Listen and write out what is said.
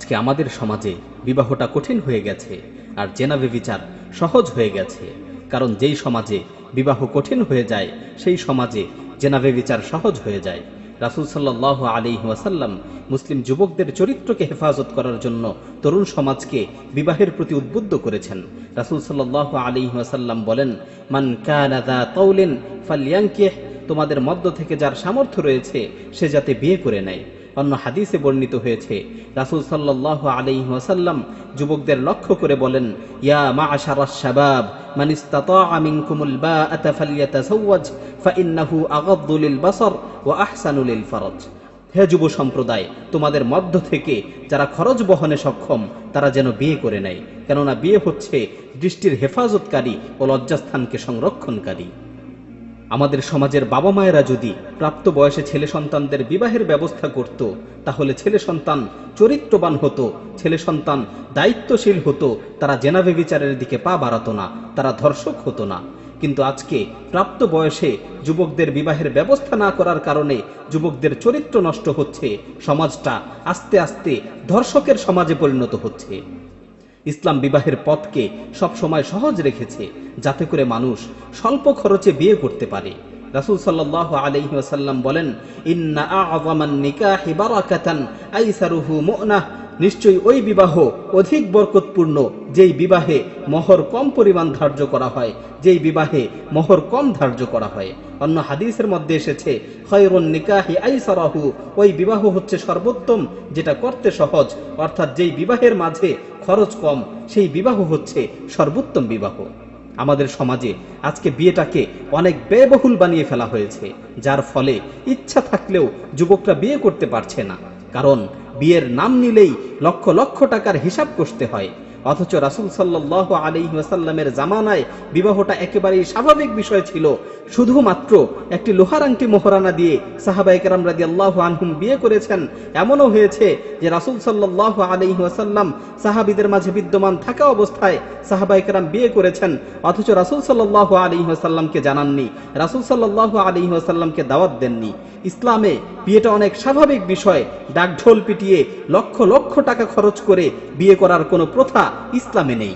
আজকে আমাদের সমাজে বিবাহটা কঠিন হয়ে গেছে আর জেনা ব্যভিচার সহজ হয়ে গেছে। কারণ যেই সমাজে বিবাহ কঠিন হয়ে যায় সেই সমাজে জেনা ব্যভিচার সহজ হয়ে যায়। রাসূল সাল্লাল্লাহু আলাইহি ওয়াসাল্লাম মুসলিম যুবকদের চরিত্রকে হেফাজত করার জন্য তরুণ সমাজকে বিবাহের প্রতি উদ্বুদ্ধ করেছেন। রাসূল সাল্লাল্লাহু আলাইহি ওয়াসাল্লাম বলেন, মান কানা যা তাওলিন ফালইয়ানকিহ, তোমাদের মধ্য থেকে যার সামর্থ্য রয়েছে সে যাতে বিয়ে করে নেয়। অন্য হাদিসে বর্ণিত হয়েছে, রাসূল সাল্লাল্লাহু আলাইহি ওয়াসাল্লাম যুবকদের লক্ষ্য করে বলেন, ইয়া মা'আশারাশ শাবাব মান ইসতাতা'a মিনকুমুল বাআতা ফালইয়াতাযাওয়াজ ফাইন্নাহু আগাদ্দু লিল বাসার ওয়া আহসানু লিল ফারাজ। হে যুব সম্প্রদায়, তোমাদের মধ্য থেকে যারা খরচ বহনে সক্ষম তারা যেন বিয়ে করে নেয়, কেননা বিয়ে হচ্ছে দৃষ্টির হেফাজতকারী ও লজ্জাস্থানকে সংরক্ষণকারী। আমাদের সমাজের বাবা মায়েরা যদি প্রাপ্ত বয়সে ছেলে সন্তানদের বিবাহের ব্যবস্থা করত, তাহলে ছেলে সন্তান চরিত্রবান হতো, ছেলে সন্তান দায়িত্বশীল হতো, তারা জেনা ব্যভিচারের দিকে পা বাড়াতো না, তারা ধর্ষক হতো না। কিন্তু আজকে প্রাপ্ত বয়সে যুবকদের বিবাহের ব্যবস্থা না করার কারণে যুবকদের চরিত্র নষ্ট হচ্ছে, সমাজটা আস্তে আস্তে ধর্ষকের সমাজে পরিণত হচ্ছে। ইসলাম বিবাহের পথকে সবসময় সহজ রেখেছে, যাতে করে মানুষ স্বল্প খরচে বিয়ে করতে পারে। রাসূল সাল্লাল্লাহু আলাইহি ওয়াসাল্লাম বলেন, ইন্না আ'যামান নিকাহি বারাকাতান আইসারুহু মু'নাহ, নিশ্চয়ই ওই বিবাহ অধিক বরকতপূর্ণ যেই বিবাহে মোহর কম পরিমাণ ধার্য করা হয়, যেই বিবাহে মোহর কম ধার্য করা হয়। অন্য হাদিসের মধ্যে এসেছে, খায়রুন নিকাহি আইসারাহু, ওই বিবাহ হচ্ছে সর্বোত্তম যেটা করতে সহজ, অর্থাৎ যেই বিবাহের মাঝে খরচ কম সেই বিবাহ হচ্ছে সর্বোত্তম বিবাহ। আমাদের সমাজে আজকে বিয়েটাকে অনেক ব্যয়বহুল বানিয়ে ফেলা হয়েছে, যার ফলে ইচ্ছা থাকলেও যুবকরা বিয়ে করতে পারছে না। কারণ বিয়ের নাম নিলেই লক্ষ লক্ষ টাকার হিসাব কষতে হয়। অথচ রাসূল সাল্লাল্লাহু আলাইহি ওয়াসাল্লামের জামানায় বিবাহটা একেবারেই স্বাভাবিক বিষয় ছিল। শুধুমাত্র একটি লোহার আংটি মোহরানা দিয়ে সাহাবায়ে কেরাম রাদিয়াল্লাহু আনহুম বিয়ে করেছেন। এমনও হয়েছে যে রাসূল সাল্লাল্লাহু আলাইহি ওয়াসাল্লাম সাহাবীদের মাঝে বিদ্যমান থাকা অবস্থায় সাহাবায়ে কেরাম বিয়ে করেছেন, অথচ রাসূল সাল্লাল্লাহু আলাইহি ওয়াসাল্লামকে জানাননি, রাসূল সাল্লাল্লাহু আলাইহি ওয়াসাল্লামকে দাওয়াত দেননি। ইসলামে বিয়েটা অনেক স্বাভাবিক বিষয়। ডাকঢোল পিটিয়ে লক্ষ লক্ষ টাকা খরচ করে বিয়ে করার কোনো প্রথা ইসলামে নেই।